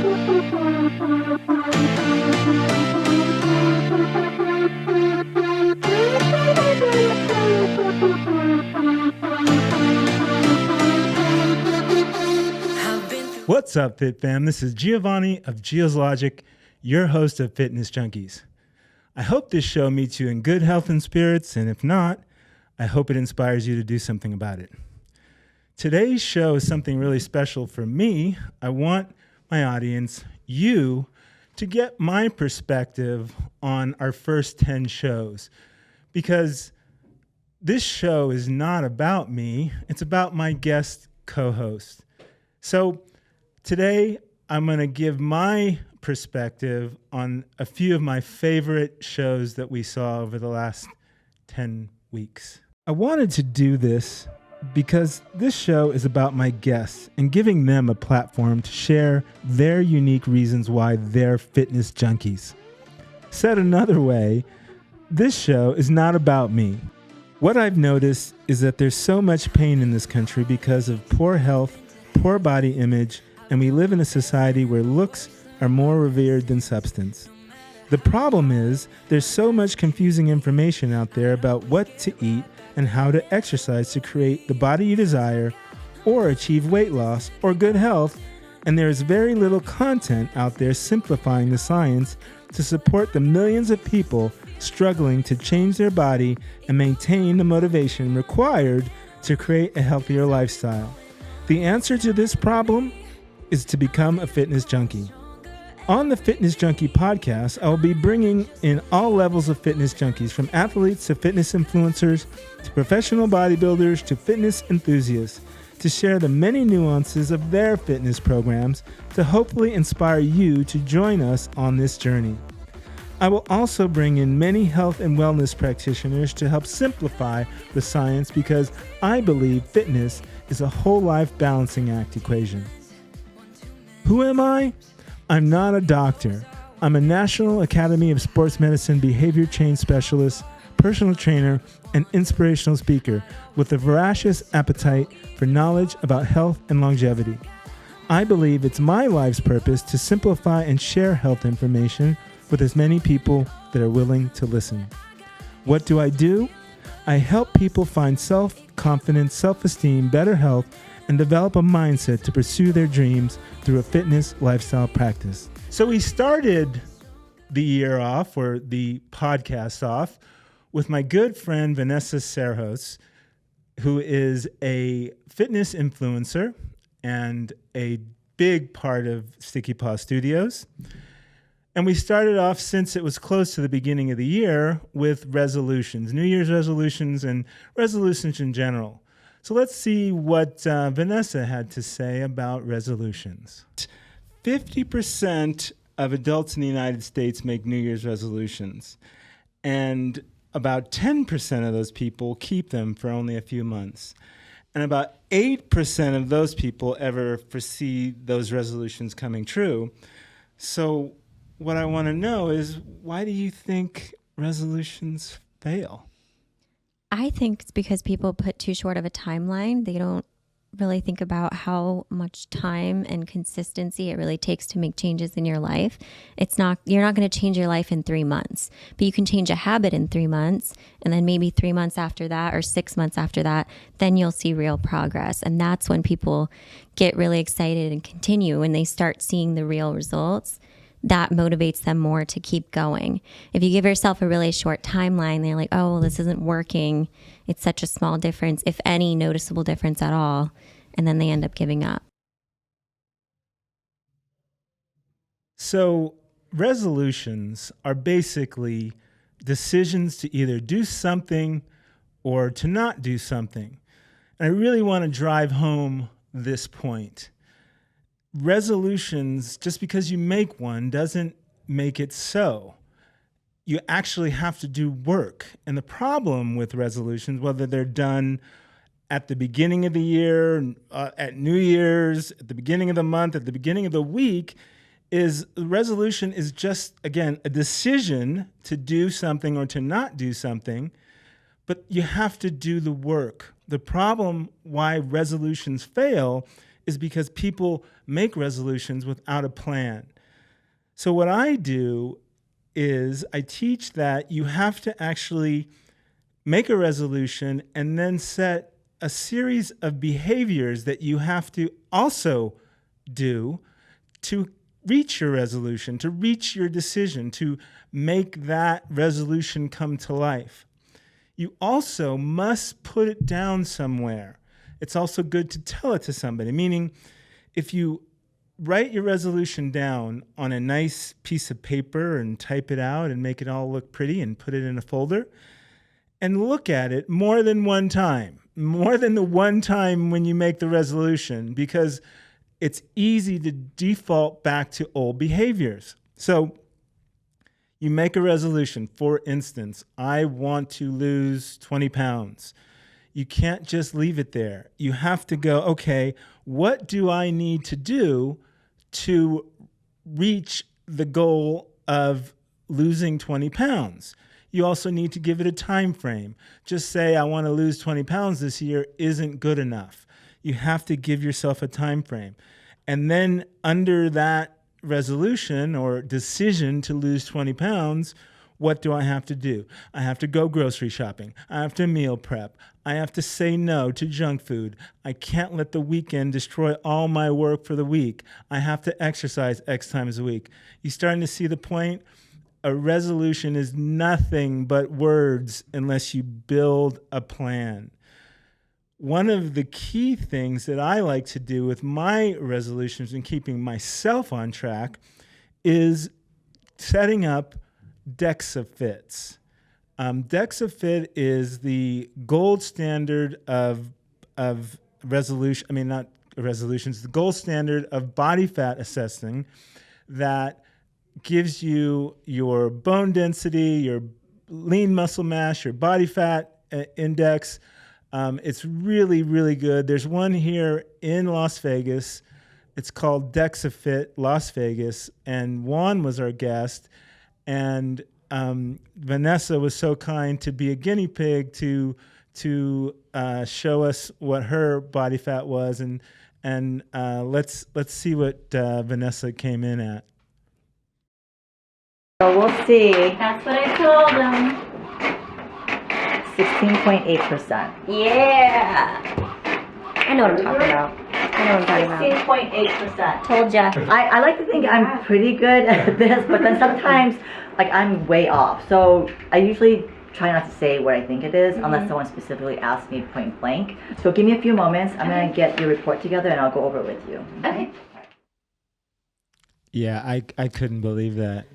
What's up, Fit Fam? This is Giovanni of Gio's Logic, your host of Fitness Junkeez. I hope this show meets you in good health and spirits, and if not, I hope it inspires you to do something about it. Today's show is something really special for me. I want my audience, you, to get my perspective on our first 10 shows, because this show is not about me, it's about my guest co-host. So today, I'm going to give my perspective on a few of my favorite shows that we saw over the last 10 weeks. I wanted to do this because this show is about my guests and giving them a platform to share their unique reasons why they're fitness junkies. Said another way, this show is not about me. What I've noticed is that there's so much pain in this country because of poor health, poor body image, and we live in a society where looks are more revered than substance. The problem is there's so much confusing information out there about what to eat and how to exercise to create the body you desire or achieve weight loss or good health, and there's very little content out there simplifying the science to support the millions of people struggling to change their body and maintain the motivation required to create a healthier lifestyle. The answer to this problem is to become a fitness junkie. On the Fitness Junkie podcast, I will be bringing in all levels of fitness junkies, from athletes to fitness influencers, to professional bodybuilders, to fitness enthusiasts, to share the many nuances of their fitness programs to hopefully inspire you to join us on this journey. I will also bring in many health and wellness practitioners to help simplify the science, because I believe fitness is a whole life balancing act equation. Who am I? I'm not a doctor. I'm a National Academy of Sports Medicine behavior change specialist, personal trainer, and inspirational speaker with a voracious appetite for knowledge about health and longevity. I believe it's my life's purpose to simplify and share health information with as many people that are willing to listen. What do? I help people find self-confidence, self-esteem, better health, and develop a mindset to pursue their dreams through a fitness lifestyle practice. So we started the year off, or the podcast off, with my good friend Vanessa Serhos, who is a fitness influencer and a big part of Sticky Paw Studios. And we started off, since it was close to the beginning of the year, with resolutions, New Year's resolutions and resolutions in general. So let's see what Vanessa had to say about resolutions. 50% of adults in the United States make New Year's resolutions, and about 10% of those people keep them for only a few months. And about 8% of those people ever foresee those resolutions coming true. So what I want to know is, why do you think resolutions fail? I think it's because people put too short of a timeline. They don't really think about how much time and consistency it really takes to make changes in your life. You're not going to change your life in 3 months, but you can change a habit in 3 months, and then maybe 3 months after that, or 6 months after that, then you'll see real progress. And that's when people get really excited and continue, when they start seeing the real results. That motivates them more to keep going. If you give yourself a really short timeline, they're like, oh, well, this isn't working. It's such a small difference, if any noticeable difference at all. And then they end up giving up. So resolutions are basically decisions to either do something or to not do something. And I really want to drive home this point. Resolutions, just because you make one, doesn't make it so. You actually have to do work. And the problem with resolutions, whether they're done at the beginning of the year, at New Year's, at the beginning of the month, at the beginning of the week, is the resolution is just, again, a decision to do something or to not do something, but you have to do the work. The problem why resolutions fail is because people make resolutions without a plan. So what I do is I teach that you have to actually make a resolution and then set a series of behaviors that you have to also do to reach your resolution, to reach your decision, to make that resolution come to life. You also must put it down somewhere. It's also good to tell it to somebody, meaning if you write your resolution down on a nice piece of paper and type it out and make it all look pretty and put it in a folder and look at it more than one time, more than the one time when you make the resolution, because it's easy to default back to old behaviors. So you make a resolution. For instance, I want to lose 20 pounds. You can't just leave it there. You have to go, okay, what do I need to do to reach the goal of losing 20 pounds? You also need to give it a time frame. Just say, I want to lose 20 pounds this year isn't good enough. You have to give yourself a time frame. And then under that resolution or decision to lose 20 pounds, what do I have to do? I have to go grocery shopping. I have to meal prep. I have to say no to junk food. I can't let the weekend destroy all my work for the week. I have to exercise X times a week. You starting to see the point? A resolution is nothing but words unless you build a plan. One of the key things that I like to do with my resolutions and keeping myself on track is setting up DEXA-fits. DEXA-fit is the gold standard of resolution. I mean, not resolutions. The gold standard of body fat assessing that gives you your bone density, your lean muscle mass, your body fat index. It's really, really good. There's one here in Las Vegas. It's called DEXA-fit Las Vegas, and Juan was our guest. And Vanessa was so kind to be a guinea pig to show us what her body fat was, and let's see what Vanessa came in at. So we'll see. That's what I told them. 16.8%. Yeah. I know what I'm talking about. 16.8%. Told ya. I like to think I'm pretty good at this, but then sometimes like I'm way off. So I usually try not to say what I think it is unless someone specifically asks me point blank. So give me a few moments. I'm gonna get your report together and I'll go over it with you. Okay. Yeah, I couldn't believe that.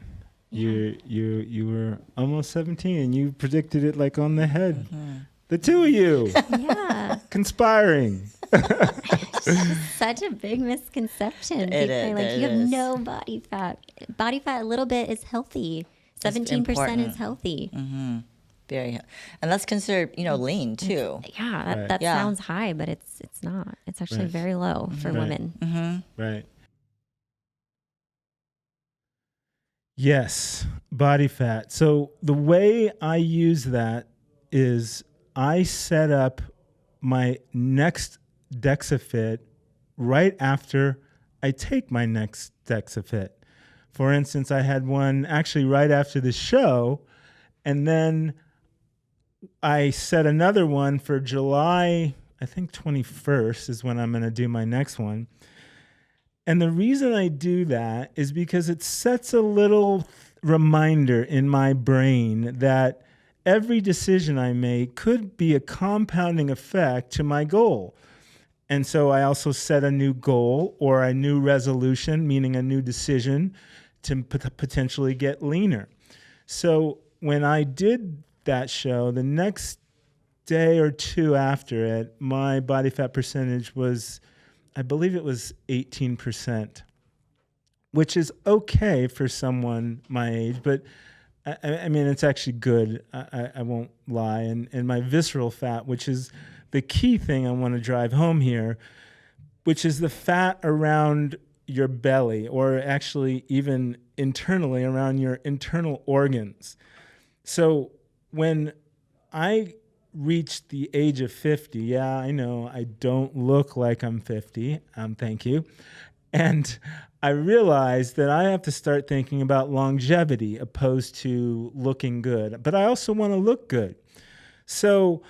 You were almost 17 and you predicted it like on the head. The two of you. Yeah. Conspiring. Such a big misconception. It People is, say, like, it you have is. no body fat. Body fat a little bit is healthy. 17% important. is healthy. Very, and that's considered, lean too. Yeah, Right. that Yeah. sounds high, but it's not. It's actually Right. very low for Right. women. Right. Yes, body fat. So the way I use that is I set up my next DEXA-fit right after I take my next DEXA-fit. For instance, I had one actually right after the show, and then I set another one for July, I think 21st is when I'm going to do my next one. And the reason I do that is because it sets a little reminder in my brain that every decision I make could be a compounding effect to my goal. And so I also set a new goal or a new resolution, meaning a new decision to potentially get leaner. So when I did that show, the next day or two after it, my body fat percentage was, I believe it was 18%, which is okay for someone my age, but I mean, it's actually good. I won't lie. And my visceral fat, which is the key thing I want to drive home here, which is the fat around your belly, or actually even internally around your internal organs. So when I reached the age of 50. Yeah, I know I don't look like I'm 50. Thank you. And I realized that I have to start thinking about longevity opposed to looking good. But I also want to look good. So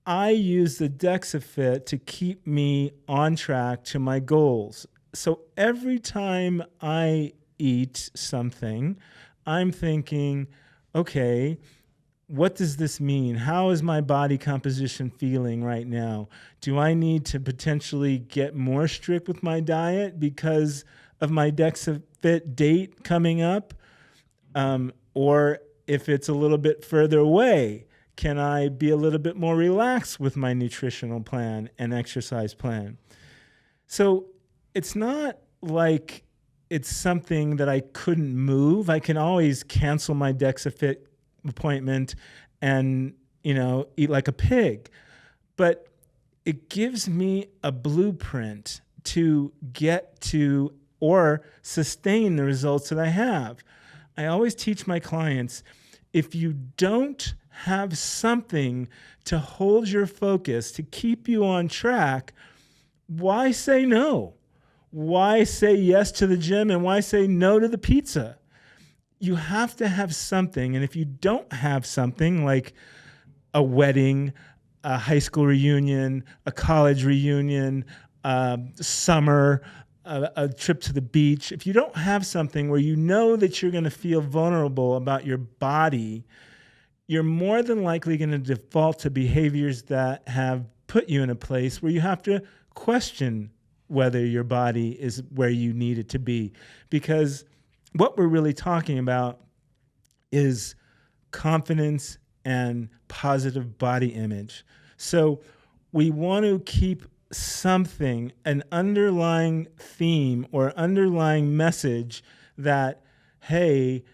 I use the DexaFit to keep me on track to my goals. So every time I eat something, I'm thinking, okay, what does this mean? How is my body composition feeling right now? Do I need to potentially get more strict with my diet because of my DexaFit date coming up? Or if it's a little bit further away, can I be a little bit more relaxed with my nutritional plan and exercise plan? So it's not like it's something that I couldn't move. I can always cancel my DexaFit appointment and, eat like a pig. But it gives me a blueprint to get to or sustain the results that I have. I always teach my clients, if you don't have something to hold your focus, to keep you on track, why say no? Why say yes to the gym and why say no to the pizza? You have to have something. And if you don't have something like a wedding, a high school reunion, a college reunion, summer, a trip to the beach, if you don't have something where you know that you're going to feel vulnerable about your body, you're more than likely going to default to behaviors that have put you in a place where you have to question whether your body is where you need it to be. Because what we're really talking about is confidence and positive body image. So we want to keep something, an underlying theme or underlying message that, hey,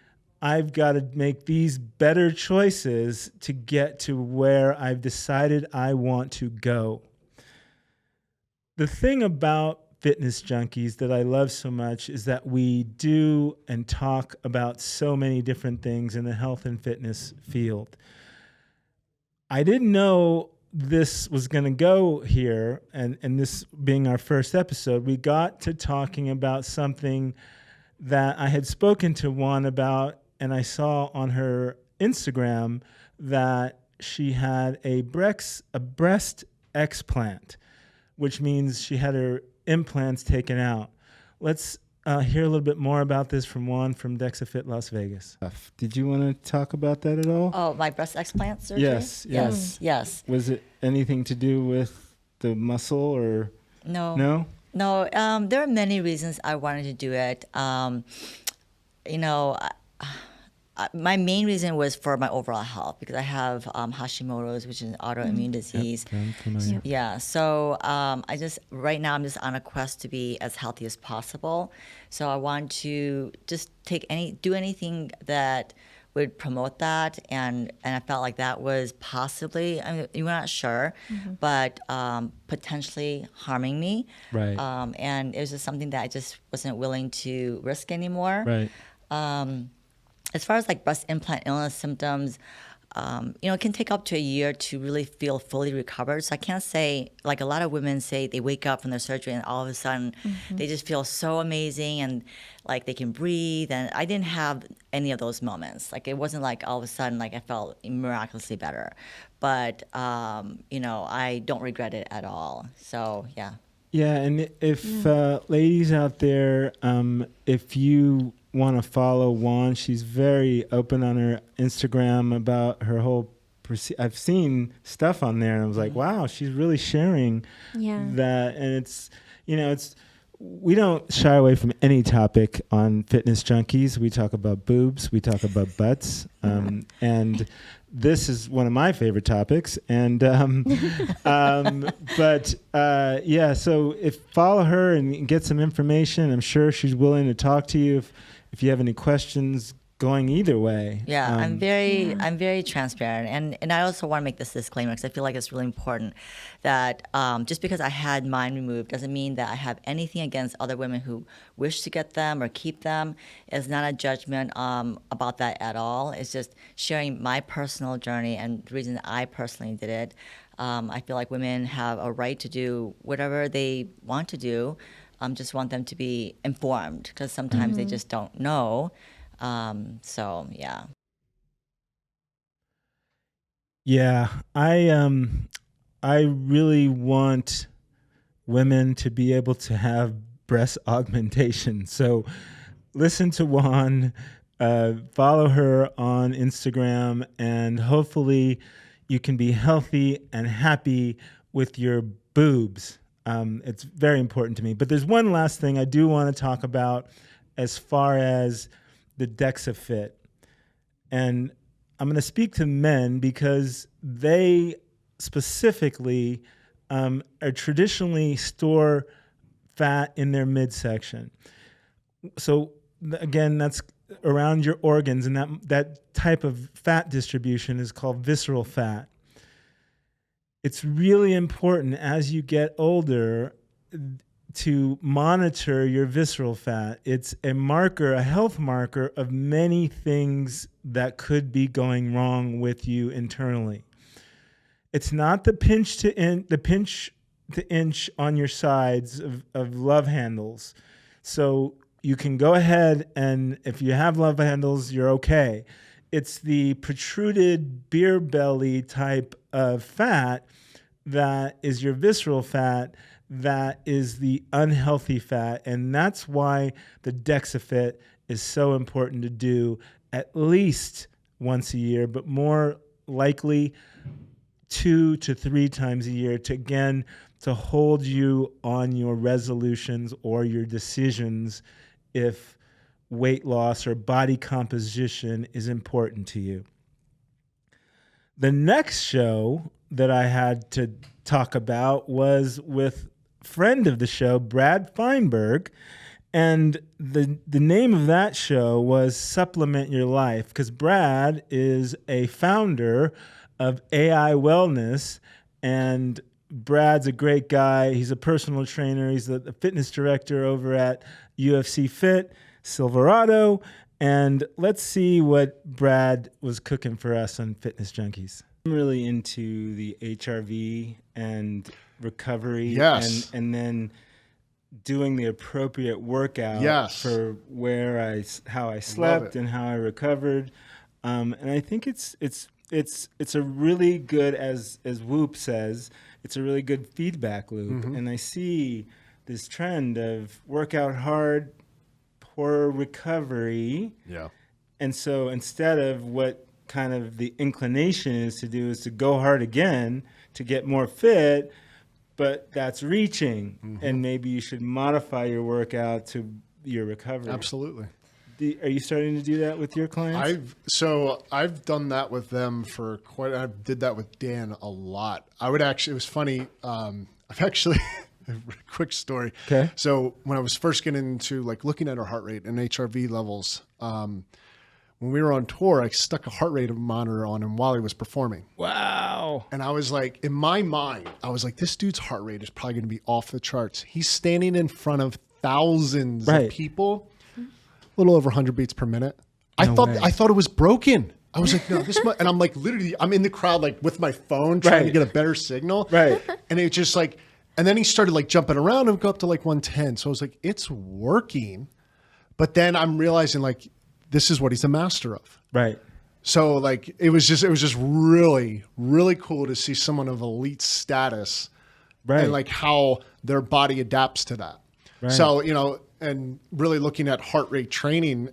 I've got to make these better choices to get to where I've decided I want to go. The thing about Fitness Junkeez that I love so much is that we do and talk about so many different things in the health and fitness field. I didn't know this was going to go here, and this being our first episode, we got to talking about something that I had spoken to Juan about, and I saw on her Instagram that she had a breast explant, which means she had her implants taken out. Let's hear a little bit more about this from Juan from DexaFit Las Vegas. Did you want to talk about that at all? Oh, my breast explant surgery? Yes. Was it anything to do with the muscle or? No. No, there are many reasons I wanted to do it. My main reason was for my overall health because I have Hashimoto's, which is an autoimmune disease. Yep. Yeah. So right now I'm just on a quest to be as healthy as possible. So I want to just do anything that would promote that, and I felt like that was possibly, we're not sure, but potentially harming me. Right. And it was just something that I just wasn't willing to risk anymore. Right. As far as like breast implant illness symptoms, it can take up to a year to really feel fully recovered. So I can't say, like a lot of women say they wake up from their surgery and all of a sudden they just feel so amazing and like they can breathe. And I didn't have any of those moments. Like it wasn't like all of a sudden like I felt miraculously better. But, I don't regret it at all. So, yeah. Yeah, and if ladies out there, if you want to follow Juan, she's very open on her Instagram about her whole. I've seen stuff on there, and I was like, wow, she's really sharing that. And it's, we don't shy away from any topic on Fitness Junkeez. We talk about boobs, we talk about butts, and this is one of my favorite topics. And so follow her and get some information. I'm sure she's willing to talk to you if you have any questions. going either way. Yeah, I'm very transparent, and I also want to make this disclaimer because I feel like it's really important that just because I had mine removed doesn't mean that I have anything against other women who wish to get them or keep them. It's not a judgment about that at all. It's just sharing my personal journey and the reason I personally did it. I feel like women have a right to do whatever they want to do. Just want them to be informed because sometimes they just don't know. So yeah. Yeah, I really want women to be able to have breast augmentation. So listen to Juan, follow her on Instagram, and hopefully you can be healthy and happy with your boobs. It's very important to me. But there's one last thing I do want to talk about as far as the DexaFit. And I'm going to speak to men because they specifically are traditionally store fat in their midsection. So again, that's around your organs, and that type of fat distribution is called visceral fat. It's really important as you get older to monitor your visceral fat. It's a marker, a health marker of many things that could be going wrong with you internally. It's not the pinch to inch on your sides of love handles. So you can go ahead, and if you have love handles, you're okay. It's the protruded beer belly type of fat that is your visceral fat, that is the unhealthy fat. And that's why the DexaFit is so important to do at least once a year, but more likely 2 to 3 times a year to hold you on your resolutions or your decisions if weight loss or body composition is important to you. The next show that I had to talk about was with friend of the show, Brad Feinberg. And the name of that show was Supplement Your Life, because Brad is a founder of AI Wellness, and Brad's a great guy. He's a personal trainer. He's the fitness director over at UFC Fit, Silverado. And let's see what Brad was cooking for us on Fitness Junkeez. I'm really into the HRV and recovery. Yes. And then doing the appropriate workout for how I slept and how I recovered. And I think it's a really good, as Whoop says, it's a really good feedback loop. And I see this trend of work out hard, poor recovery. Yeah. And so instead of what kind of the inclination is to go hard again to get more fit, but that's reaching. And maybe you should modify your workout to your recovery. Absolutely. Are you starting to do that with your clients? I've done that with them for I did that with Dan a lot. It was funny. I've actually, a quick story. Okay. So when I was first getting into looking at our heart rate and HRV levels, when we were on tour, I stuck a heart rate monitor on him while he was performing. Wow. And I was like, in my mind, I was like, this dude's heart rate is probably going to be off the charts. He's standing in front of thousands of people, a little over 100 beats per minute. I thought it was broken. I was like, no, and I'm like, literally, I'm in the crowd, with my phone trying to get a better signal. Right. And it just and then he started jumping around and go up to 110. So I was like, it's working. But then I'm realizing this is what he's a master of. Right. So it was just really, really cool to see someone of elite status and how their body adapts to that. Right. So, and really looking at heart rate training,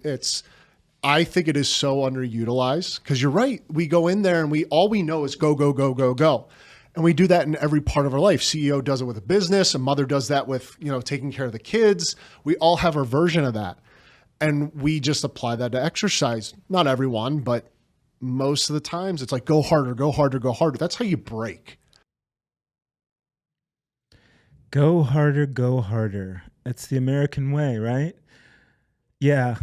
I think it is so underutilized because you're right. We go in there and all we know is go, go, go, go, go. And we do that in every part of our life. CEO does it with a business. A mother does that with, taking care of the kids. We all have our version of that. And we just apply that to exercise. Not everyone, but most of the times it's go harder, go harder, go harder. That's how you break. Go harder, go harder. That's the American way, right? Yeah.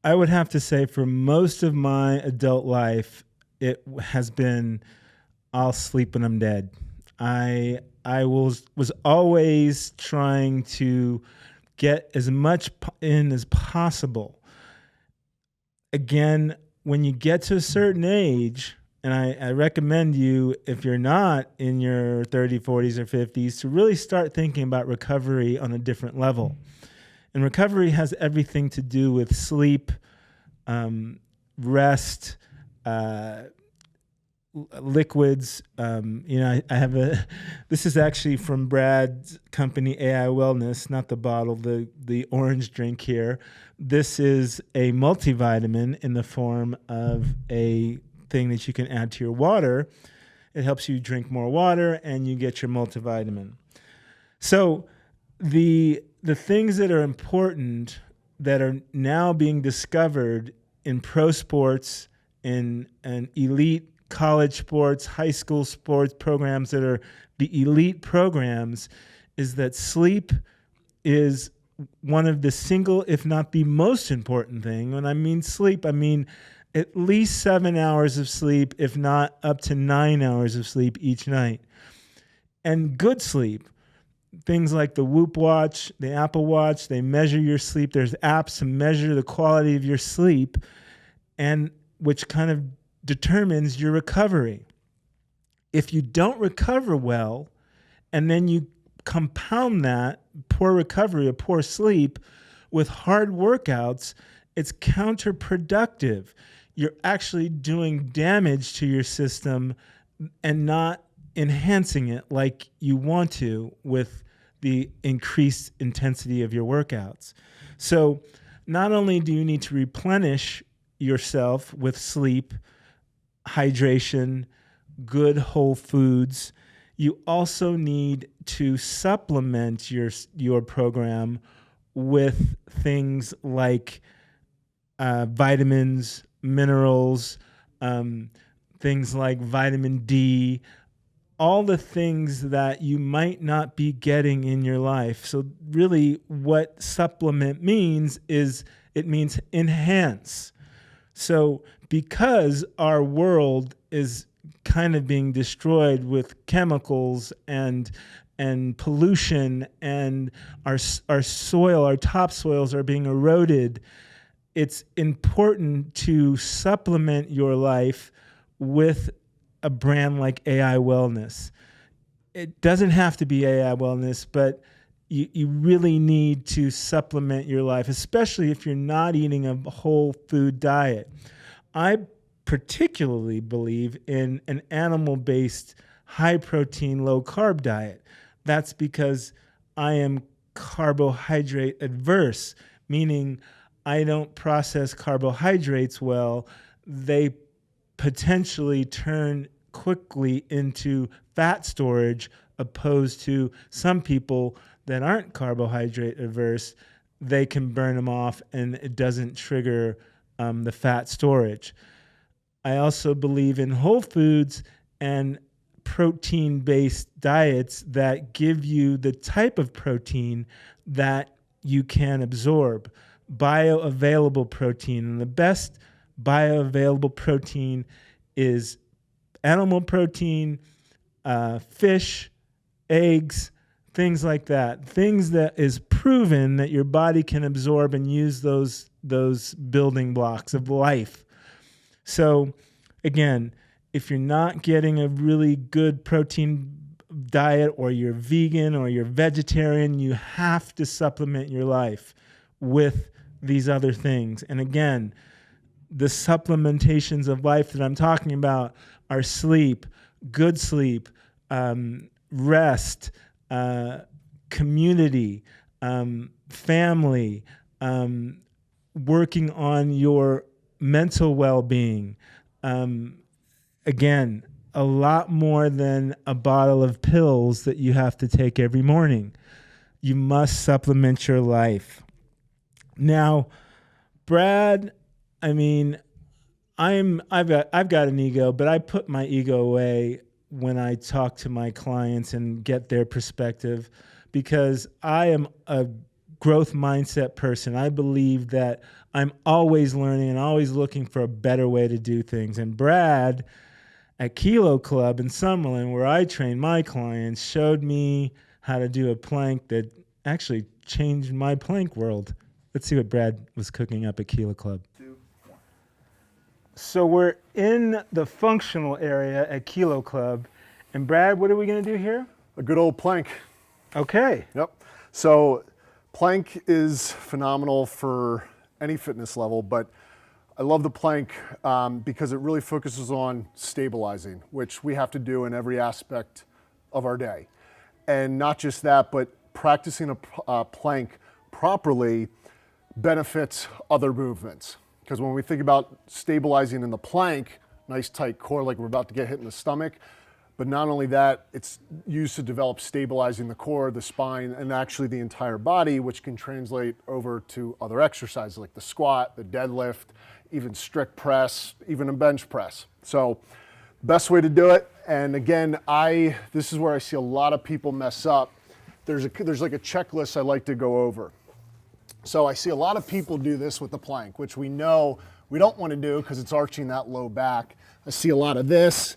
I would have to say for most of my adult life, it has been, I'll sleep when I'm dead. I was always trying to get as much in as possible. Again, when you get to a certain age, and I recommend you, if you're not in your 30s, 40s, or 50s, to really start thinking about recovery on a different level. And recovery has everything to do with sleep, rest, liquids. I have this is actually from Brad's company, AI Wellness, not the bottle, the orange drink here. This is a multivitamin in the form of a thing that you can add to your water. It helps you drink more water and you get your multivitamin. So the things that are important that are now being discovered in pro sports, in elite college sports, high school sports programs that are the elite programs, is that sleep is one of the single, if not the most important thing. When I mean sleep, I mean at least 7 hours of sleep, if not up to 9 hours of sleep each night. And good sleep. Things like the Whoop Watch, the Apple Watch, they measure your sleep. There's apps to measure the quality of your sleep, and which kind of determines your recovery. If you don't recover well, and then you compound that poor recovery or poor sleep with hard workouts, it's counterproductive. You're actually doing damage to your system and not enhancing it like you want to with the increased intensity of your workouts. So not only do you need to replenish yourself with sleep, hydration, good whole foods, you also need to supplement your program with things like vitamins, minerals, things like vitamin D, all the things that you might not be getting in your life. So really what supplement means is it means enhance. So because our world is kind of being destroyed with chemicals and pollution, and our soil, our topsoils are being eroded, it's important to supplement your life with a brand like AI Wellness. It doesn't have to be AI Wellness, but you really need to supplement your life, especially if you're not eating a whole food diet. I particularly believe in an animal-based, high-protein, low-carb diet. That's because I am carbohydrate adverse, meaning I don't process carbohydrates well. They potentially turn quickly into fat storage, opposed to some people that aren't carbohydrate averse. They can burn them off and it doesn't trigger the fat storage. I also believe in whole foods and protein-based diets that give you the type of protein that you can absorb. Bioavailable protein. And the best bioavailable protein is animal protein, fish, eggs, things like that. Things that is proven that your body can absorb and use those building blocks of life. So again, if you're not getting a really good protein diet, or you're vegan or you're vegetarian, you have to supplement your life with these other things. And again, the supplementations of life that I'm talking about are sleep, good sleep, rest, community, family, working on your mental well-being. Again, a lot more than a bottle of pills that you have to take every morning. You must supplement your life. Now, Brad, I mean, I've got an ego, but I put my ego away when I talk to my clients and get their perspective, because I am a growth mindset person. I believe that I'm always learning and always looking for a better way to do things. And Brad at Kilo Club in Summerlin, where I train my clients, showed me how to do a plank that actually changed my plank world. Let's see what Brad was cooking up at Kilo Club. So we're in the functional area at Kilo Club. And Brad, what are we going to do here? A good old plank. Okay. Yep. So plank is phenomenal for any fitness level, but I love the plank because it really focuses on stabilizing, which we have to do in every aspect of our day. And not just that, but practicing a plank properly benefits other movements. Because when we think about stabilizing in the plank, nice tight core like we're about to get hit in the stomach, but not only that, it's used to develop stabilizing the core, the spine, and actually the entire body, which can translate over to other exercises like the squat, the deadlift, even strict press, even a bench press. So best way to do it. And again, this is where I see a lot of people mess up. There's like a checklist I like to go over. So I see a lot of people do this with the plank, which we know we don't want to do because it's arching that low back. I see a lot of this.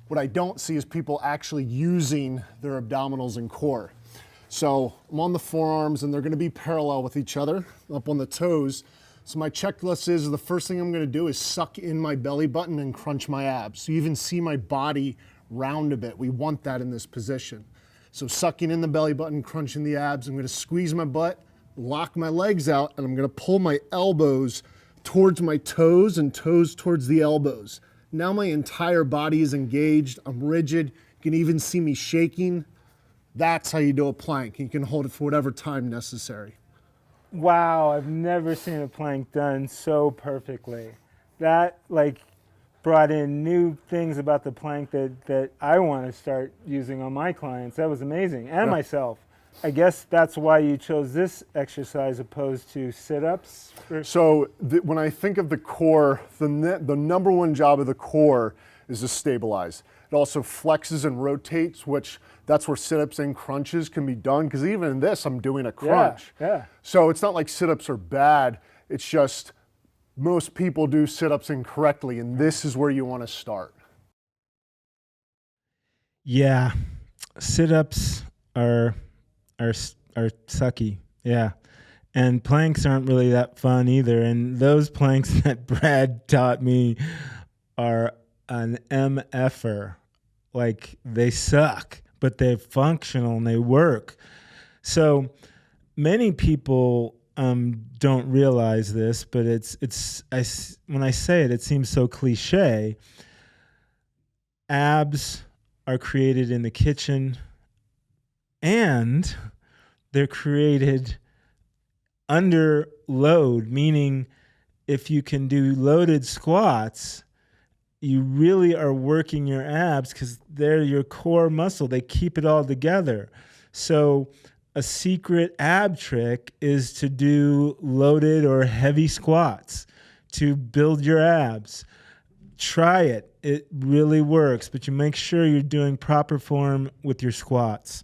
What I don't see is people actually using their abdominals and core. So I'm on the forearms and they're going to be parallel with each other up on the toes. So my checklist is the first thing I'm going to do is suck in my belly button and crunch my abs. So you even see my body round a bit. We want that in this position. So sucking in the belly button, crunching the abs. I'm going to squeeze my butt, lock my legs out, and I'm going to pull my elbows towards my toes and toes towards the elbows. Now my entire body is engaged. I'm rigid. You can even see me shaking. That's how you do a plank. You can hold it for whatever time necessary. Wow, I've never seen a plank done so perfectly. That brought in new things about the plank that I want to start using on my clients. That was amazing, and myself. I guess that's why you chose this exercise opposed to sit-ups? So when I think of the core, the number one job of the core is to stabilize. It also flexes and rotates, which that's where sit-ups and crunches can be done, because even in this, I'm doing a crunch. Yeah. So it's not like sit-ups are bad. It's just most people do sit-ups incorrectly, and this is where you want to start. Yeah, sit-ups are sucky. Yeah. And planks aren't really that fun either. And those planks that Brad taught me are an MFer. Like, they suck, but they're functional and they work. So many people don't realize this, but when I say it, it seems so cliche. Abs are created in the kitchen, and they're created under load, meaning if you can do loaded squats, you really are working your abs because they're your core muscle. They keep it all together. So a secret ab trick is to do loaded or heavy squats to build your abs. Try it. It really works, but you make sure you're doing proper form with your squats.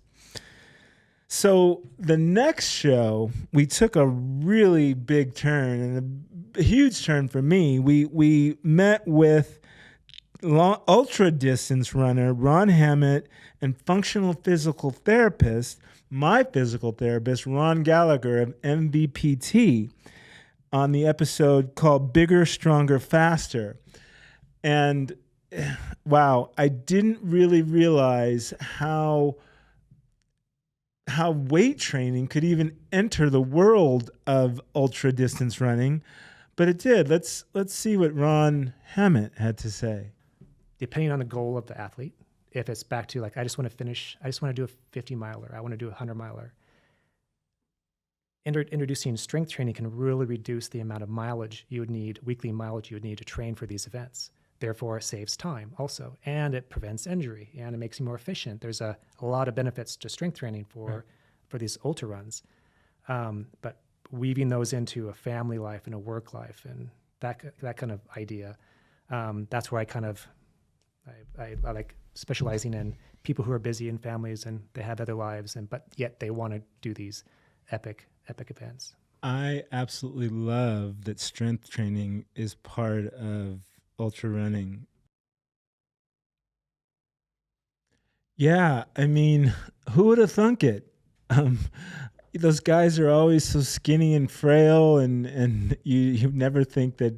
So the next show, we took a really big turn, and a huge turn for me. We met with ultra distance runner Ron Hammett and functional physical therapist, my physical therapist, Ron Gallagher of MVPT, on the episode called Bigger, Stronger, Faster. And wow, I didn't really realize how weight training could even enter the world of ultra distance running, but it did. Let's see what Ron Hammett had to say. Depending on the goal of the athlete, if it's back to I just want to do a 50 miler, I want to do a 100 miler. Introducing strength training can really reduce the amount of mileage you would need, weekly mileage you would need to train for these events. Therefore, it saves time also, and it prevents injury, and it makes you more efficient. There's a lot of benefits to strength training for these ultra runs, but weaving those into a family life and a work life and that kind of idea, that's where I like specializing in people who are busy in families and they have other lives, but yet they want to do these epic epic events. I absolutely love that strength training is part of ultra running. Yeah, I mean, who would have thunk it? Um, those guys are always so skinny and frail, and you never think that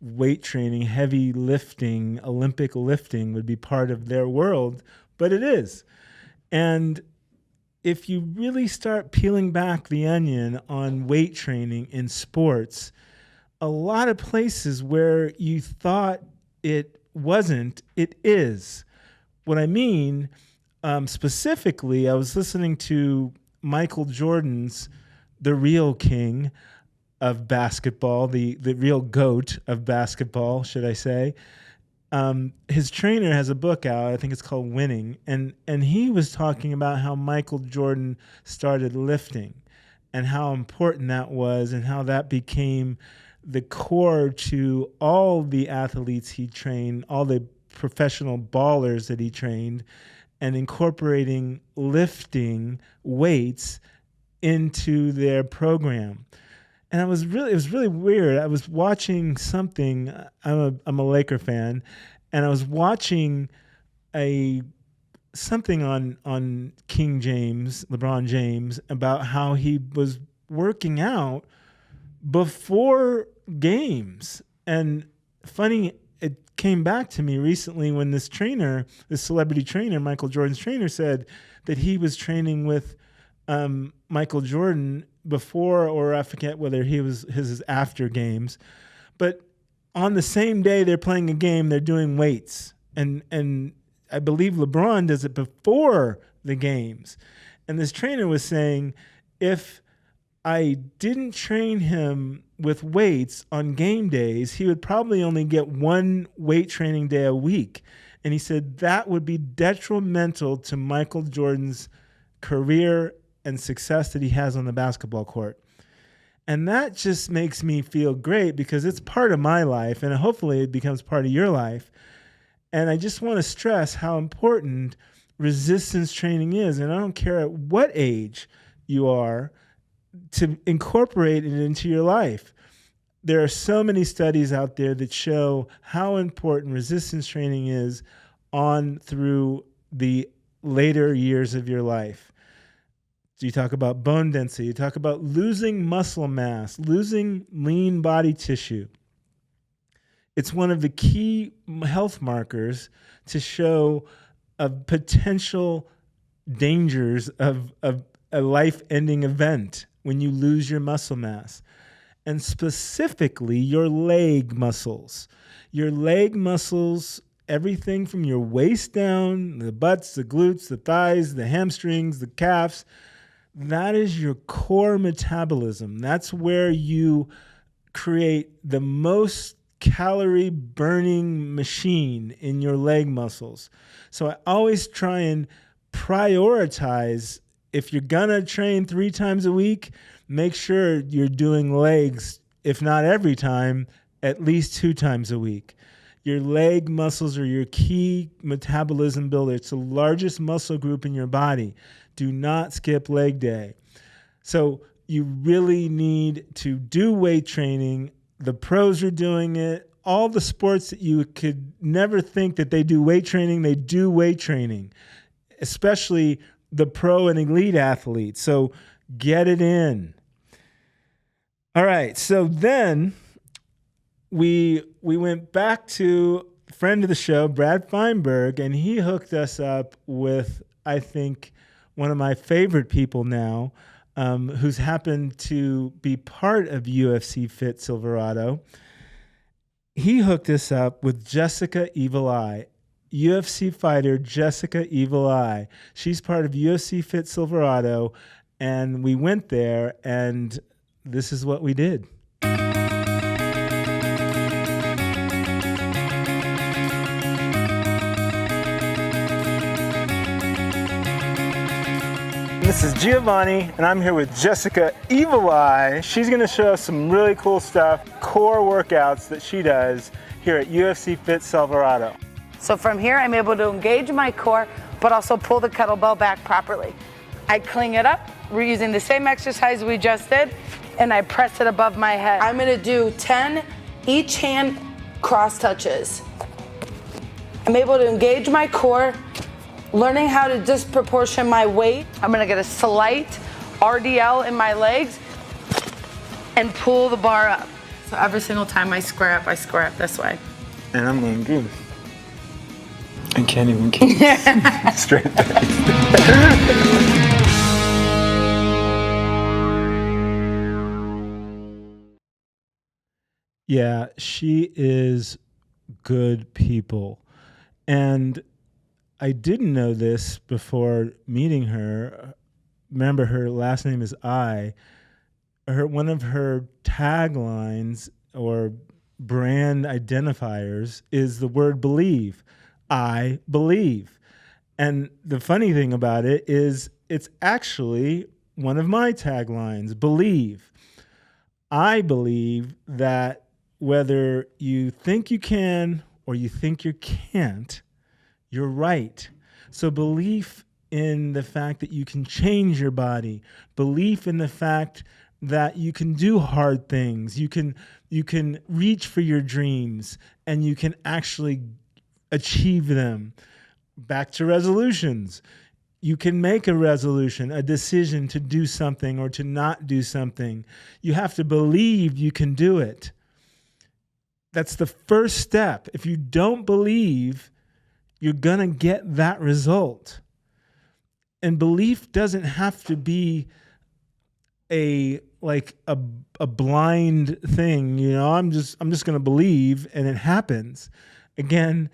weight training, heavy lifting, Olympic lifting would be part of their world, but it is. And if you really start peeling back the onion on weight training in sports, a lot of places where you thought it wasn't, it is. What I mean, specifically, I was listening to Michael Jordan's The Real King of Basketball, the real GOAT of basketball, should I say. His trainer has a book out, I think it's called Winning, and he was talking about how Michael Jordan started lifting and how important that was and how that became the core to all the athletes he trained, all the professional ballers that he trained, and incorporating lifting weights into their program. And it was really weird. I was watching something. I'm a Laker fan, and I was watching something on King James, LeBron James, about how he was working out before games. And funny, it came back to me recently when this celebrity trainer, Michael Jordan's trainer, said that he was training with Michael Jordan before, or I forget whether his after games, but on the same day they're playing a game, they're doing weights, and I believe LeBron does it before the games. And this trainer was saying, if I didn't train him with weights on game days, he would probably only get one weight training day a week. And he said that would be detrimental to Michael Jordan's career and success that he has on the basketball court. And that just makes me feel great because it's part of my life, and hopefully it becomes part of your life. And I just want to stress how important resistance training is. And I don't care at what age you are, to incorporate it into your life. There are so many studies out there that show how important resistance training is on through the later years of your life. So you talk about bone density, you talk about losing muscle mass, losing lean body tissue. It's one of the key health markers to show of potential dangers of a life-ending event when you lose your muscle mass. And specifically your leg muscles. Your leg muscles, everything from your waist down, the butts, the glutes, the thighs, the hamstrings, the calves, that is your core metabolism. That's where you create the most calorie burning machine in your leg muscles. So I always try and prioritize, if you're gonna train 3 times a week, make sure you're doing legs, if not every time, at least 2 times a week. Your leg muscles are your key metabolism builder. It's the largest muscle group in your body. Do not skip leg day. So you really need to do weight training. The pros are doing it. All the sports that you could never think that they do weight training, they do weight training, especially the pro and elite athletes. So get it in. All right. So then we went back to a friend of the show, Brad Feinberg, and he hooked us up with, I think, one of my favorite people now, who's happened to be part of UFC Fit Silverado. He hooked us up with Jessica Evil Eye, UFC fighter Jessica Evil Eye. She's part of UFC Fit Silverado, and we went there, and this is what we did. This is Giovanni, and I'm here with Jessica Evil Eye. She's going to show us some really cool stuff, core workouts that she does here at UFC Fit Silverado. So from here, I'm able to engage my core, but also pull the kettlebell back properly. I clean it up, We're using the same exercise we just did, and I press it above my head. I'm gonna do 10 each hand cross touches. I'm able to engage my core, learning how to disproportion my weight. I'm gonna get a slight RDL in my legs and pull the bar up. So every single time I square up this way. And I'm going good. I can't even keep straight face. Yeah, she is good people. And I didn't know this before meeting her. Remember, her last name is I. One of her taglines or brand identifiers is the word believe. I believe. And the funny thing about it is it's actually one of my taglines, believe. I believe that whether you think you can or you think you can't, you're right. So belief in the fact that you can change your body, belief in the fact that you can do hard things, you can reach for your dreams, and you can actually achieve them. Back to resolutions. You can make a resolution, a decision to do something or to not do something. You have to believe you can do it. That's the first step. If you don't believe, you're going to get that result. And belief doesn't have to be a blind thing, you know. I'm just going to believe and it happens. Again,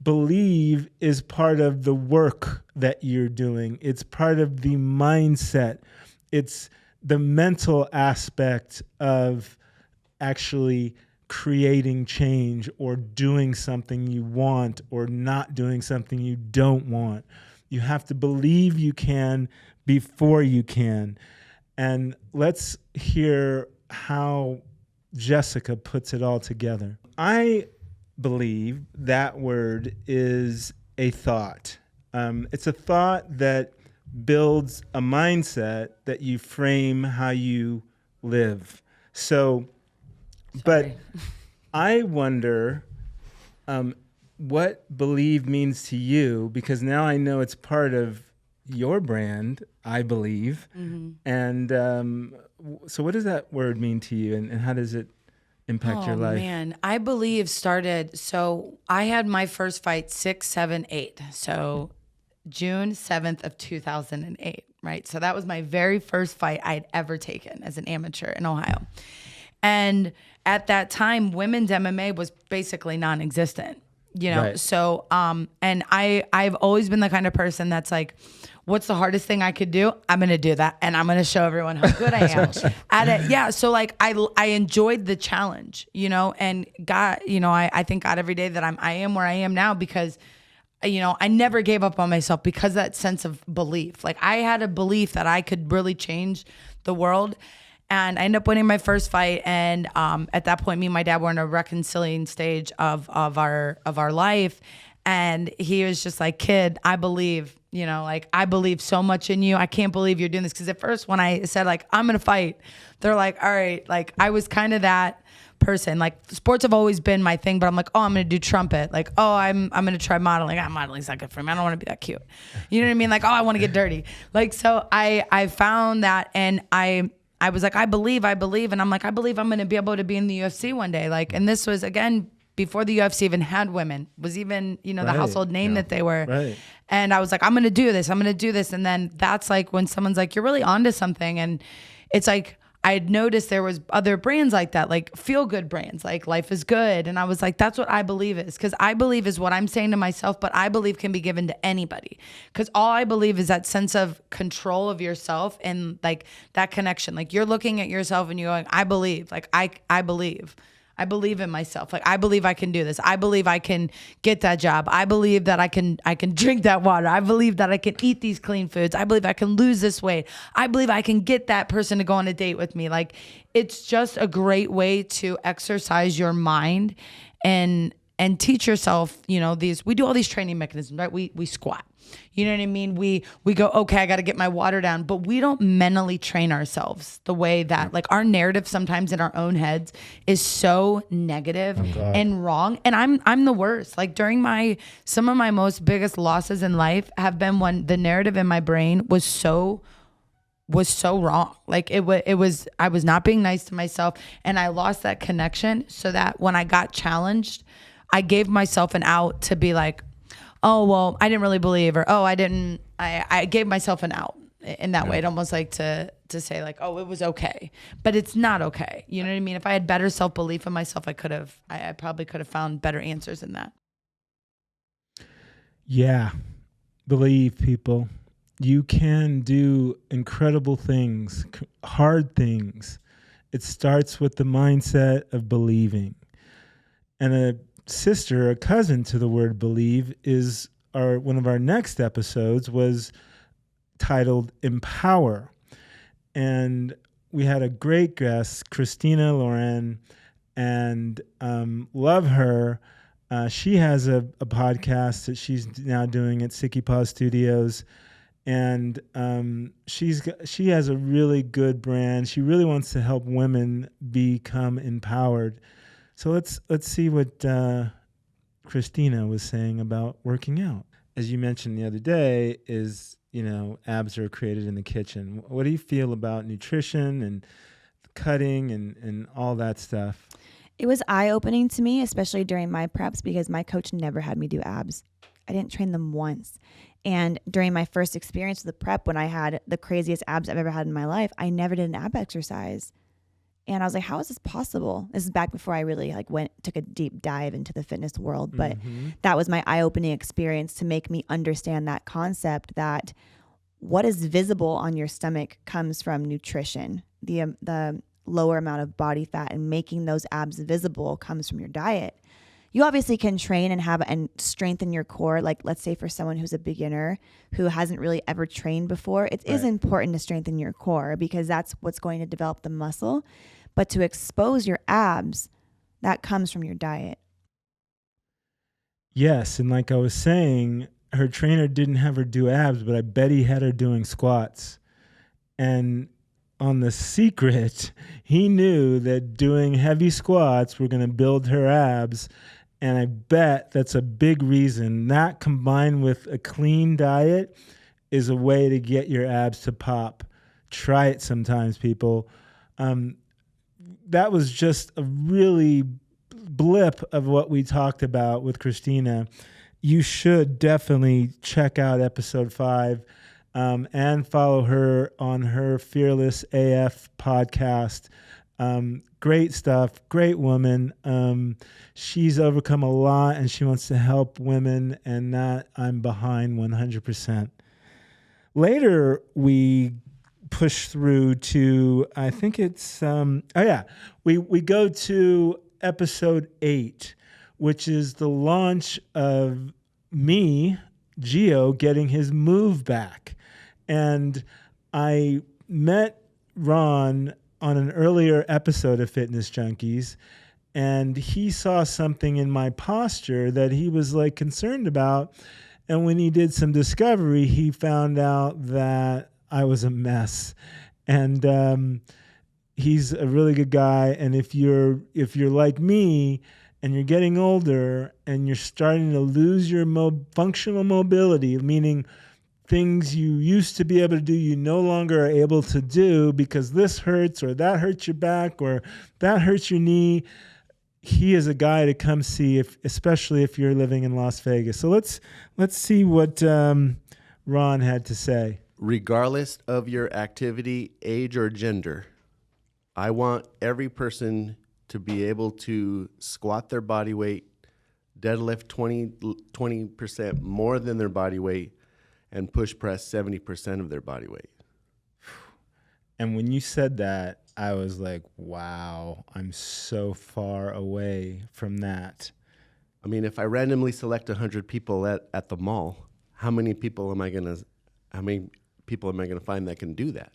believe is part of the work that you're doing. It's part of the mindset. It's the mental aspect of actually creating change or doing something you want or not doing something you don't want. You have to believe you can before you can. And let's hear how Jessica puts it all together. I believe that word is a thought. It's a thought that builds a mindset that you frame how you live. But I wonder what believe means to you, because now I know it's part of your brand, I believe. Mm-hmm. And so what does that word mean to you, and how does it impact your life? Oh, man. I believe started, so I had my first fight 6, 7, 8. So June 7th of 2008, right? So that was my very first fight I'd ever taken as an amateur in Ohio. And at that time, women's MMA was basically non-existent, you know? Right. So, and I've always been the kind of person that's like, what's the hardest thing I could do? I'm going to do that. And I'm going to show everyone how good I am at it. Yeah. So like, I enjoyed the challenge, you know, and God, you know, I thank God every day that I am where I am now, because, you know, I never gave up on myself because of that sense of belief. Like, I had a belief that I could really change the world. And I ended up winning my first fight. And at that point, me and my dad were in a reconciling stage of our life. And he was just like, kid, I believe, you know, like, I believe so much in you. I can't believe you're doing this. Because at first, when I said, like, I'm going to fight, they're like, all right. Like, I was kind of that person. Like, sports have always been my thing, but I'm like, oh, I'm going to do trumpet. Like, oh, I'm going to try modeling. Modeling's not good for me. I don't want to be that cute. You know what I mean? Like, oh, I want to get dirty. Like, so I found that, and I was like, I believe. And I'm like, I believe I'm going to be able to be in the UFC one day. Like, and this was, again, before the UFC even had women, was even, you know, the household name that they were. Right. And I was like, I'm going to do this. And then that's like when someone's like, you're really onto something. And it's like, I had noticed there was other brands like that, like feel good brands, like Life is Good. And I was like, that's what I believe is. Because I believe is what I'm saying to myself, but I believe can be given to anybody. Because all I believe is that sense of control of yourself and like that connection. Like, you're looking at yourself and you're going, I believe, like I believe. I believe in myself. Like, I believe I can do this. I believe I can get that job. I believe that I can drink that water. I believe that I can eat these clean foods. I believe I can lose this weight. I believe I can get that person to go on a date with me. Like, it's just a great way to exercise your mind and and teach yourself, you know, we do all these training mechanisms, right? We squat, you know what I mean? We go, okay, I got to get my water down, but we don't mentally train ourselves the way that like our narrative sometimes in our own heads is so negative and wrong. And I'm the worst. Like during some of my most biggest losses in life have been when the narrative in my brain was so wrong. Like it was, I was not being nice to myself, and I lost that connection, so that when I got challenged, I gave myself an out to be like, oh, well, I didn't really believe, or, oh, I gave myself an out in that way. It almost like to say like, oh, it was okay, but it's not okay. You know what I mean? If I had better self-belief in myself, I probably could have found better answers in that. Yeah. Believe, people. You can do incredible things, hard things. It starts with the mindset of believing. And a cousin to the word believe is one of our next episodes was titled Empower. And we had a great guest, Christina Loren, and love her. She has a podcast that she's now doing at Sicky Paw Studios. And she has a really good brand. She really wants to help women become empowered. So let's see what Christina was saying about working out. As you mentioned the other day, is, you know, abs are created in the kitchen. What do you feel about nutrition and cutting and all that stuff? It was eye-opening to me, especially during my preps, because my coach never had me do abs. I didn't train them once. And during my first experience with the prep, when I had the craziest abs I've ever had in my life, I never did an ab exercise. And I was like, how is this possible? This is back before I really took a deep dive into the fitness world. But that was my eye-opening experience to make me understand that concept, that what is visible on your stomach comes from nutrition. The lower amount of body fat and making those abs visible comes from your diet. You obviously can train and strengthen your core. Like, let's say for someone who's a beginner who hasn't really ever trained before, it is important to strengthen your core because that's what's going to develop the muscle. But to expose your abs, that comes from your diet. Yes, and like I was saying, her trainer didn't have her do abs, but I bet he had her doing squats. And on The Secret, he knew that doing heavy squats were going to build her abs. And I bet that's a big reason. That combined with a clean diet is a way to get your abs to pop. Try it sometimes, people. That was just a really blip of what we talked about with Christina. You should definitely check out episode 5 and follow her on her Fearless AF podcast. Great stuff, great woman. She's overcome a lot and she wants to help women, and that I'm behind 100%. Later, we push through to, I think it's, we go to episode 8, which is the launch of me, Gio, getting his move back. And I met Ron on an earlier episode of Fitness Junkeez, and he saw something in my posture that he was like concerned about. And when he did some discovery, he found out that I was a mess. And he's a really good guy. And if you're like me and you're getting older and you're starting to lose your functional mobility, meaning things you used to be able to do, you no longer are able to do because this hurts or that hurts your back or that hurts your knee, he is a guy to come see, especially if you're living in Las Vegas. So let's see what Ron had to say. Regardless of your activity, age, or gender, I want every person to be able to squat their body weight, deadlift 20% more than their body weight, and push press 70% of their body weight. And when you said that, I was like, wow, I'm so far away from that. I mean, if I randomly select 100 people at the mall, how many people am I gonna find that can do that?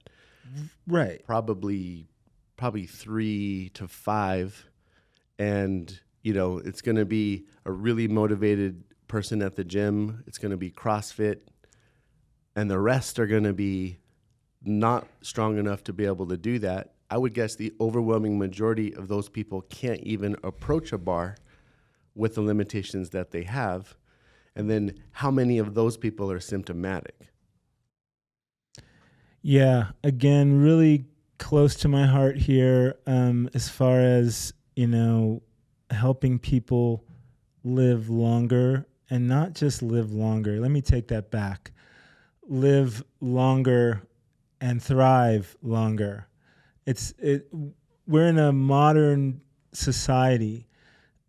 Right. Probably 3 to 5. And it's going to be a really motivated person at the gym. It's going to be CrossFit, and the rest are going to be not strong enough to be able to do that. I would guess the overwhelming majority of those people can't even approach a bar with the limitations that they have. And then how many of those people are symptomatic? Yeah, again, really close to my heart here, as far as, helping people live longer, and not just live longer. Let me take that back. Live longer and thrive longer. We're in a modern society.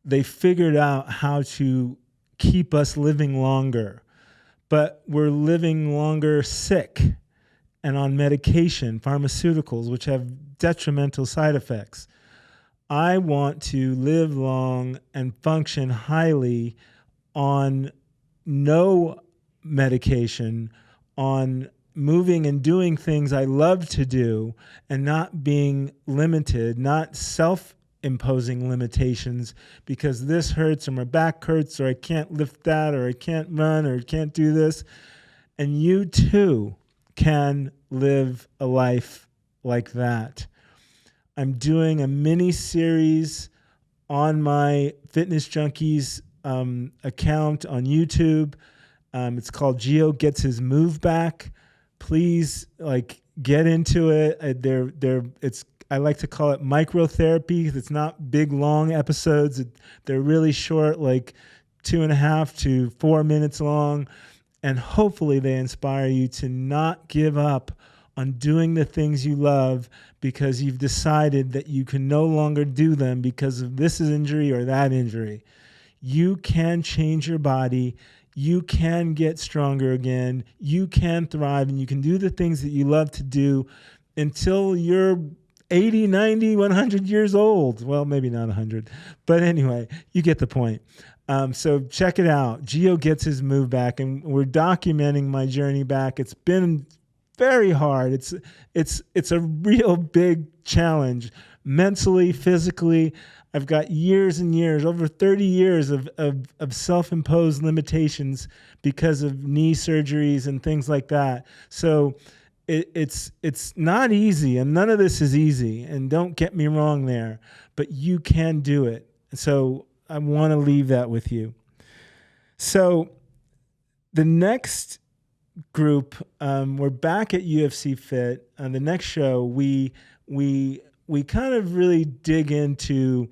They figured out how to keep us living longer, but we're living longer sick and on medication, pharmaceuticals, which have detrimental side effects. I want to live long and function highly on no medication, on moving and doing things I love to do, and not being limited, not self-imposing limitations because this hurts or my back hurts or I can't lift that or I can't run or I can't do this. And you too can live a life like that. I'm doing a mini series on my Fitness Junkeez account on YouTube. It's called Gio Gets His Move Back. Please, get into it. I like to call it microtherapy. It's not big, long episodes. They're really short, 2.5 to 4 minutes long. And hopefully they inspire you to not give up on doing the things you love because you've decided that you can no longer do them because of this injury or that injury. You can change your body. You can get stronger again. You can thrive, and you can do the things that you love to do until you're 80, 90, 100 years old. Well, maybe not 100. But anyway, you get the point. So check it out. Gio Gets His Move Back, and we're documenting my journey back. It's been very hard. It's a real big challenge, mentally, physically. I've got years and years, over 30 years of self-imposed limitations because of knee surgeries and things like that. So it's not easy, and none of this is easy. And don't get me wrong there, but you can do it. So I want to leave that with you. So the next group, we're back at UFC Fit. On the next show, we kind of really dig into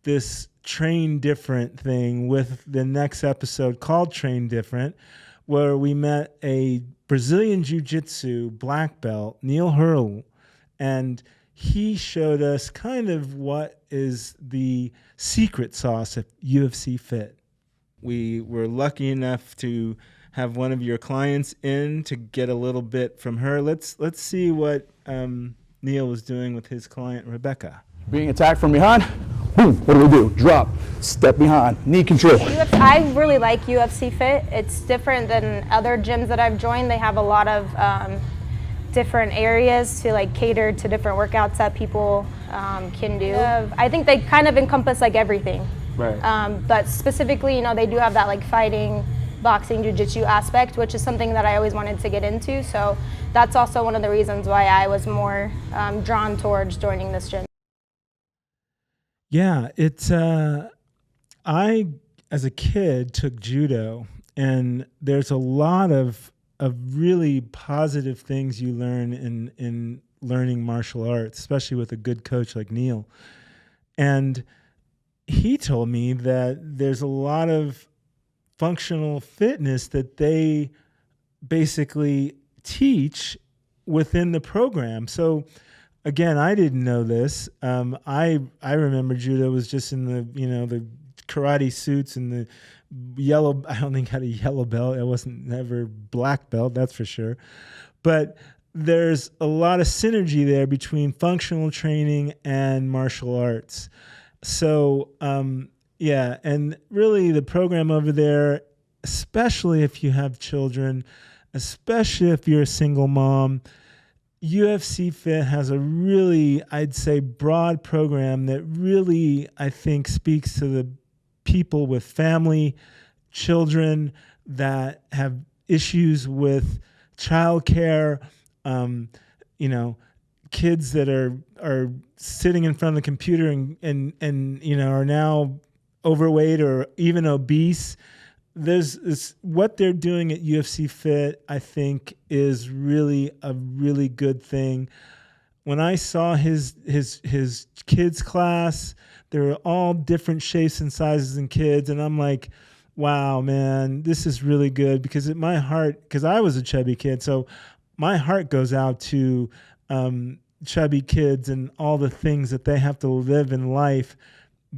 this Train Different thing with the next episode called Train Different, where we met a Brazilian Jiu-Jitsu black belt, Neil Hurl, and he showed us kind of what is the secret sauce at UFC Fit. We were lucky enough to have one of your clients in to get a little bit from her. Let's see what Neil was doing with his client, Rebecca. Being attacked from behind, boom, what do? Drop, step behind, knee control. I really like UFC Fit. It's different than other gyms that I've joined. They have a lot of different areas to cater to different workouts that people can do. I think they kind of encompass everything. Right. But specifically, they do have that fighting, boxing, jiu-jitsu aspect, which is something that I always wanted to get into. So that's also one of the reasons why I was more drawn towards joining this gym. Yeah, it's I as a kid took judo, and there's a lot of really positive things you learn in learning martial arts, especially with a good coach like Neil. And he told me that there's a lot of functional fitness that they basically teach within the program. So again, I didn't know this. I remember judo was just in the karate suits and the yellow. I don't think I had a yellow belt. I wasn't never black belt, that's for sure. But there's a lot of synergy there between functional training and martial arts. So yeah, and really the program over there, especially if you have children, especially if you're a single mom, UFC Fit has a really, I'd say, broad program that really, I think, speaks to the people with family, children that have issues with childcare, kids that are sitting in front of the computer and are now overweight or even obese. There's this, what they're doing at UFC Fit, I think, is really a really good thing. When I saw his kids class, they were all different shapes and sizes and kids, and I'm like, wow, man, this is really good, because because I was a chubby kid, so my heart goes out to chubby kids and all the things that they have to live in life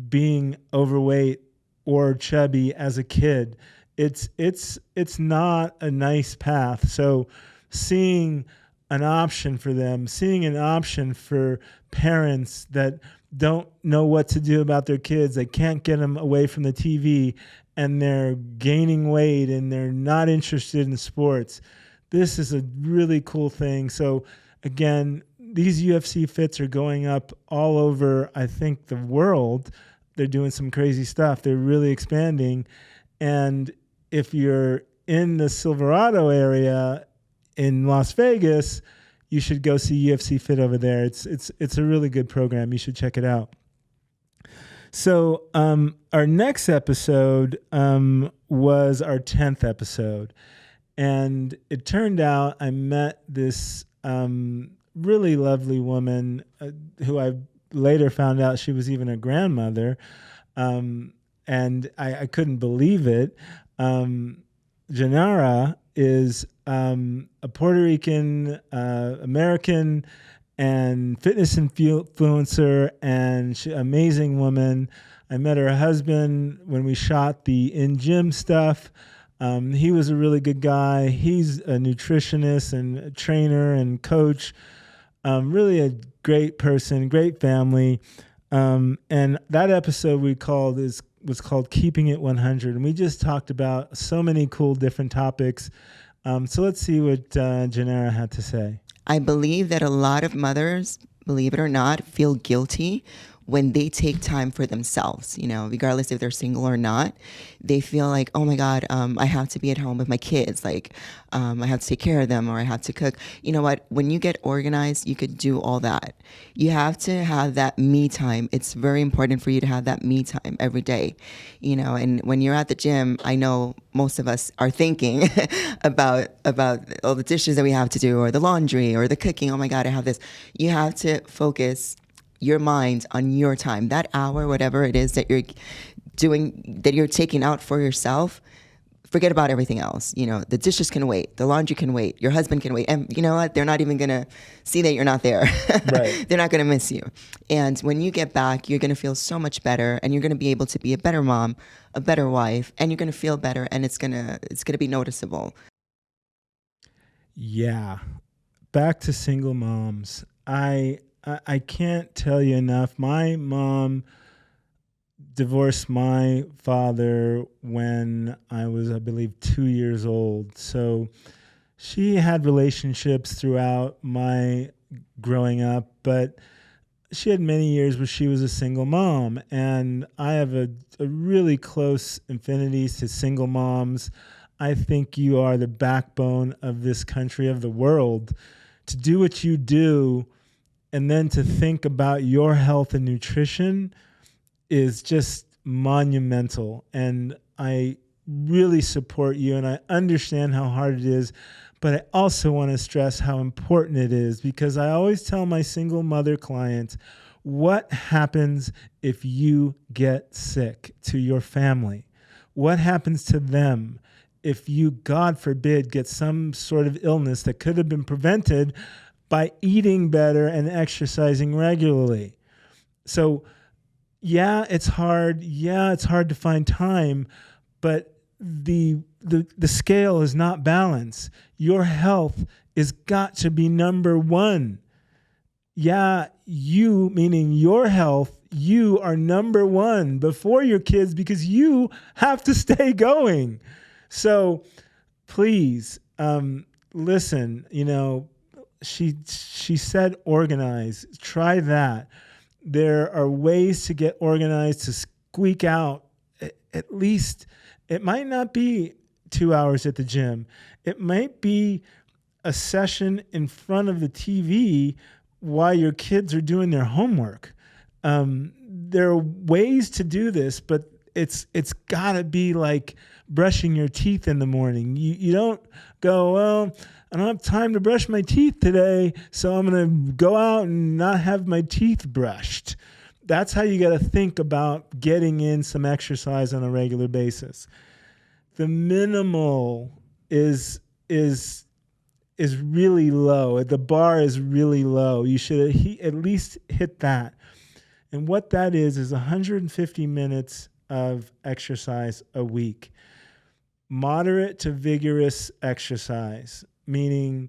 being overweight or chubby as a kid. It's not a nice path. So seeing an option for them, seeing an option for parents that don't know what to do about their kids, they can't get them away from the TV, and they're gaining weight and they're not interested in sports. This is a really cool thing. So again, these UFC fits are going up all over, I think, the world. They're doing some crazy stuff. They're really expanding. And if you're in the Silverado area in Las Vegas, you should go see UFC Fit over there. It's a really good program. You should check it out. So our next episode was our 10th episode. And it turned out I met this really lovely woman who I later found out she was even a grandmother. And I couldn't believe it. Janara is a Puerto Rican American and fitness influencer, and she's an amazing woman. I met her husband when we shot the in-gym stuff. He was a really good guy. He's a nutritionist and a trainer and coach. Really a great person, great family. And that episode was called Keeping It 100. And we just talked about so many cool different topics. So let's see what Janara had to say. I believe that a lot of mothers, believe it or not, feel guilty when they take time for themselves, regardless if they're single or not. They feel like, oh my God, I have to be at home with my kids. Like, I have to take care of them, or I have to cook. You know what? When you get organized, you could do all that. You have to have that me time. It's very important for you to have that me time every day, and when you're at the gym, I know most of us are thinking about all the dishes that we have to do, or the laundry, or the cooking. Oh my God, I have this. You have to focus your mind on your time, that hour, whatever it is that you're doing, that you're taking out for yourself. Forget about everything else. The dishes can wait, the laundry can wait, your husband can wait. And you know what? They're not even going to see that you're not there. Right. They're not going to miss you. And when you get back, you're going to feel so much better, and you're going to be able to be a better mom, a better wife, and you're going to feel better, and it's going to be noticeable. Yeah. Back to single moms. I can't tell you enough. My mom divorced my father when I was, I believe, 2 years old. So she had relationships throughout my growing up, but she had many years where she was a single mom. And I have a really close affinity to single moms. I think you are the backbone of this country, of the world. To do what you do, and then to think about your health and nutrition, is just monumental. And I really support you, and I understand how hard it is, but I also want to stress how important it is, because I always tell my single mother clients, what happens if you get sick to your family? What happens to them if you, God forbid, get some sort of illness that could have been prevented by eating better and exercising regularly? So yeah, it's hard. Yeah, it's hard to find time, but the scale is not balanced. Your health is got to be number one. Yeah, you, meaning your health, you are number one before your kids, because you have to stay going. So please, listen, she said organize. Try that. There are ways to get organized, to squeak out at least, it might not be 2 hours at the gym. It might be a session in front of the TV while your kids are doing their homework. There are ways to do this, but it's gotta be like brushing your teeth in the morning. You don't go, well, I don't have time to brush my teeth today, so I'm gonna go out and not have my teeth brushed. That's how you gotta think about getting in some exercise on a regular basis. The minimal is really low. The bar is really low. You should at least hit that. And what that is 150 minutes of exercise a week. Moderate to vigorous exercise, meaning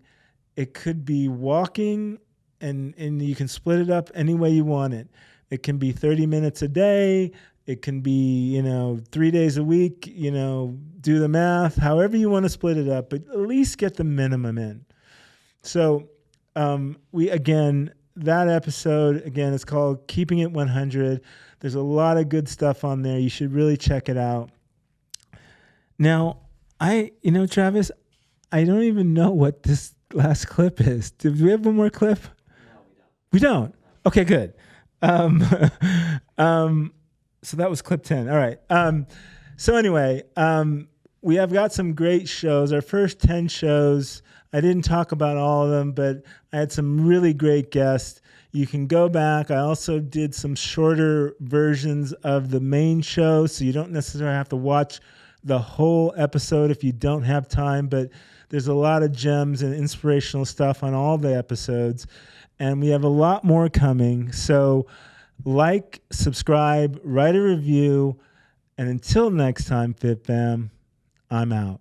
it could be walking and you can split it up any way you want it. It can be 30 minutes a day. It can be, 3 days a week, do the math, however you want to split it up, but at least get the minimum in. So that episode, again, is called Keeping It 100. There's a lot of good stuff on there. You should really check it out. Now, Travis, I don't even know what this last clip is. Do we have one more clip? No, we don't. Okay, good. So that was clip 10. All right. So anyway, we have got some great shows. Our first 10 shows, I didn't talk about all of them, but I had some really great guests. You can go back. I also did some shorter versions of the main show, so you don't necessarily have to watch the whole episode if you don't have time, but there's a lot of gems and inspirational stuff on all the episodes, and we have a lot more coming. So like, subscribe, write a review, and until next time, Fit Fam, I'm out.